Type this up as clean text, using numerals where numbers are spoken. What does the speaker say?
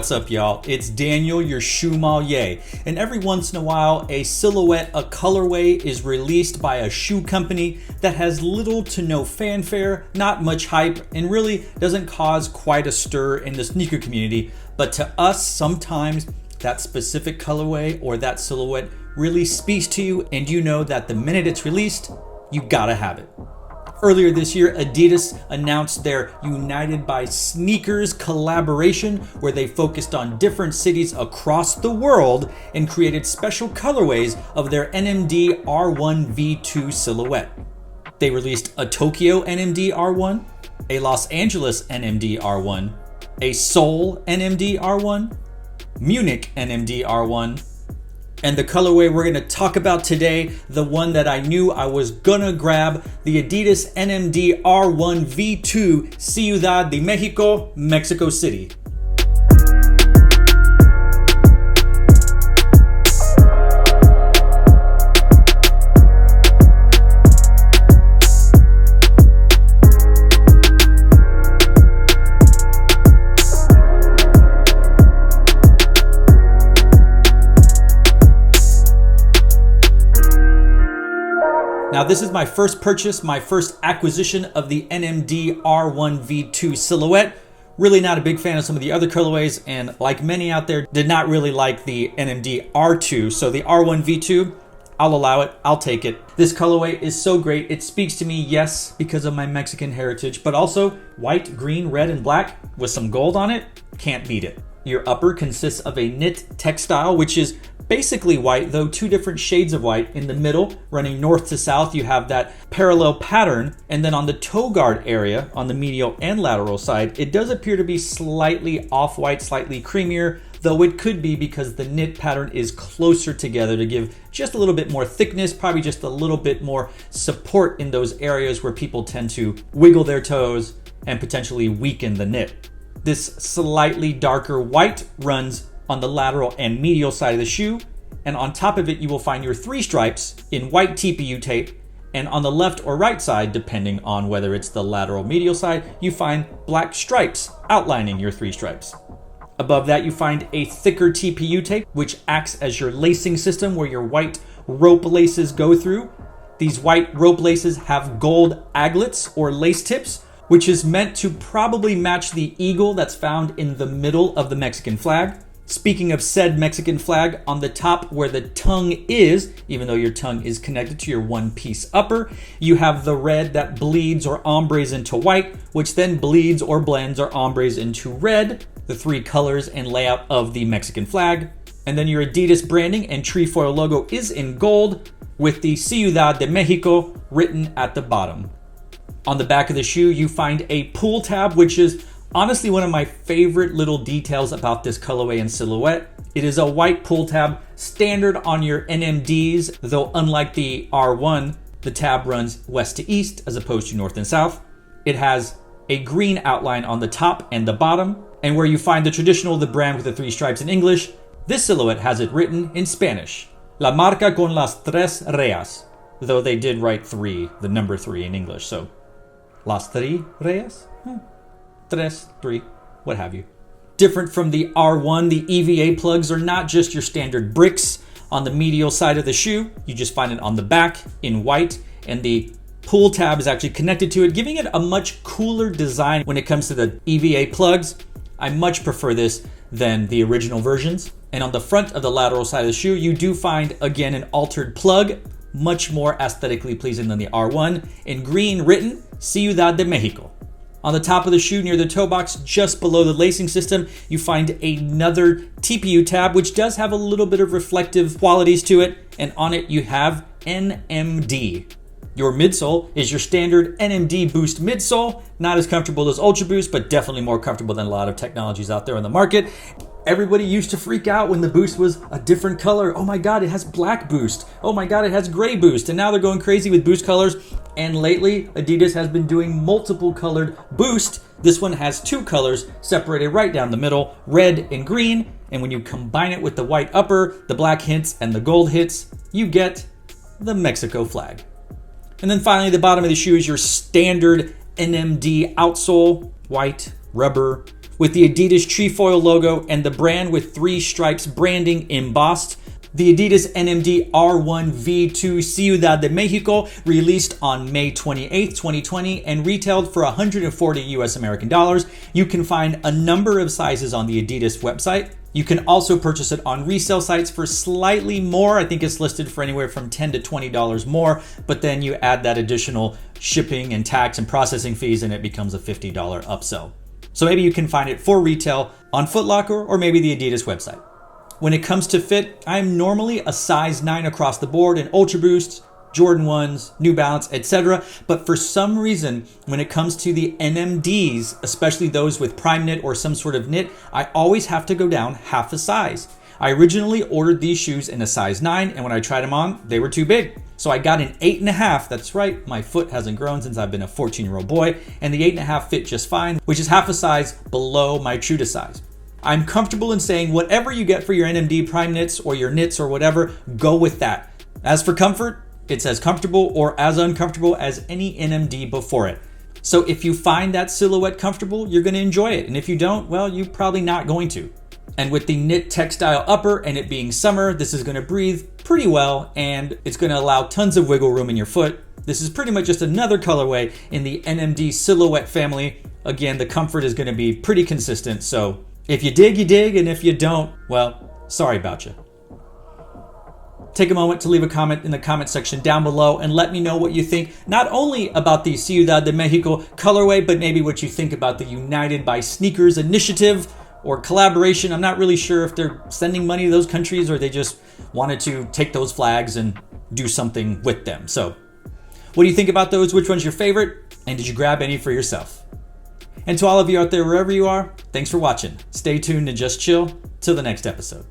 What's up, y'all? It's Daniel, your Shoemmelier, and every once in a while, a silhouette, a colorway is released by a shoe company that has little to no fanfare, not much hype, and really doesn't cause quite a stir in the sneaker community. But to us, sometimes that specific colorway or that silhouette really speaks to you, and you know that the minute it's released, you gotta have it. Earlier this year, Adidas announced their United by Sneakers collaboration, where they focused on different cities across the world and created special colorways of their NMD R1 V2 silhouette. They released a Tokyo NMD R1, a Los Angeles NMD R1, a Seoul NMD R1, Munich NMD R1, and the colorway we're gonna talk about today, the one that I knew I was gonna grab, the Adidas NMD R1 V2 Ciudad de Mexico, Mexico City. Now, this is my first purchase, my first acquisition of the NMD R1 V2 silhouette. Really not a big fan of some of the other colorways, and like many out there, did not really like the NMD R2. So the R1 V2, I'll allow it, I'll take it. This colorway is so great. It speaks to me, yes, because of my Mexican heritage, but also white, green, red, and black with some gold on it, can't beat it. Your upper consists of a knit textile, which is basically white, though two different shades of white. In the middle, running north to south, you have that parallel pattern. And then on the toe guard area, on the medial and lateral side, it does appear to be slightly off-white, slightly creamier, though it could be because the knit pattern is closer together to give just a little bit more thickness, probably just a little bit more support in those areas where people tend to wiggle their toes and potentially weaken the knit. This slightly darker white runs on the lateral and medial side of the shoe, and on top of it you will find your three stripes in white TPU tape, and on the left or right side, depending on whether it's the lateral medial side, you find black stripes outlining your three stripes. Above that you find a thicker TPU tape, which acts as your lacing system where your white rope laces go through. These white rope laces have gold aglets or lace tips, which is meant to probably match the eagle that's found in the middle of the Mexican flag. Speaking of said Mexican flag, on the top where the tongue is, even though your tongue is connected to your one-piece upper, you have the red that bleeds or ombres into white, which then bleeds or blends or ombres into red, the three colors and layout of the Mexican flag. And then your Adidas branding and trefoil logo is in gold, with the Ciudad de Mexico written at the bottom. On the back of the shoe, you find a pull tab, which is honestly one of my favorite little details about this colorway and silhouette. It is a white pull tab, standard on your NMDs, though unlike the R1, the tab runs west to east as opposed to north and south. It has a green outline on the top and the bottom, and where you find the traditional, the brand with the three stripes in English, this silhouette has it written in Spanish, La marca con las tres rayas, though they did write three, the number three in English, so las tres rayas? Tres, three, what have you. Different from the R1, the EVA plugs are not just your standard bricks on the medial side of the shoe. You just find it on the back in white, and the pull tab is actually connected to it, giving it a much cooler design when it comes to the EVA plugs. I much prefer this than the original versions. And on the front of the lateral side of the shoe, you do find, again, an altered plug, much more aesthetically pleasing than the R1, in green written, Ciudad de Mexico. On the top of the shoe near the toe box, just below the lacing system, you find another TPU tab, which does have a little bit of reflective qualities to it, and on it you have NMD. Your midsole is your standard NMD Boost midsole, not as comfortable as Ultra Boost, but definitely more comfortable than a lot of technologies out there on the market. Everybody used to freak out when the Boost was a different color. Oh my God, it has black Boost. Oh my God, it has gray Boost. And now they're going crazy with Boost colors. And lately, Adidas has been doing multiple colored Boost. This one has two colors separated right down the middle, red and green. And when you combine it with the white upper, the black hints, and the gold hits, you get the Mexico flag. And then finally, the bottom of the shoe is your standard NMD outsole, white, rubber, with the Adidas trefoil logo and the brand with 3 stripes branding embossed. The Adidas NMD R1 V2 Ciudad de Mexico released on May 28th, 2020 and retailed for 140 US American dollars. You can find a number of sizes on the Adidas website. You can also purchase it on resale sites for slightly more. I think it's listed for anywhere from $10 to $20 more, but then you add that additional shipping and tax and processing fees and it becomes a $50 upsell. So maybe you can find it for retail on Foot Locker or maybe the Adidas website. When it comes to fit, I'm normally a size 9 across the board in Ultra Boosts, Jordan 1s, New Balance, etc. But for some reason, when it comes to the NMDs, especially those with prime knit or some sort of knit, I always have to go down half a size. I originally ordered these shoes in a size 9, and when I tried them on, they were too big. So I got an 8.5. That's right, my foot hasn't grown since I've been a 14-year-old boy, and the 8.5 fit just fine, which is half a size below my true to size. I'm comfortable in saying whatever you get for your NMD prime knits or your knits or whatever, go with that. As for comfort, it's as comfortable or as uncomfortable as any NMD before it. So if you find that silhouette comfortable, you're going to enjoy it. And if you don't, well, you're probably not going to. And with the knit textile upper and it being summer, this is going to breathe pretty well and it's going to allow tons of wiggle room in your foot. This is pretty much just another colorway in the NMD silhouette family. Again, the comfort is going to be pretty consistent. So if you dig, you dig. And if you don't, well, sorry about you. Take a moment to leave a comment in the comment section down below and let me know what you think, not only about the Ciudad de Mexico colorway, but maybe what you think about the United by Sneakers initiative or collaboration. I'm not really sure if they're sending money to those countries or they just wanted to take those flags and do something with them. So what do you think about those? Which one's your favorite? And did you grab any for yourself? And to all of you out there, wherever you are, thanks for watching. Stay tuned and just chill till the next episode.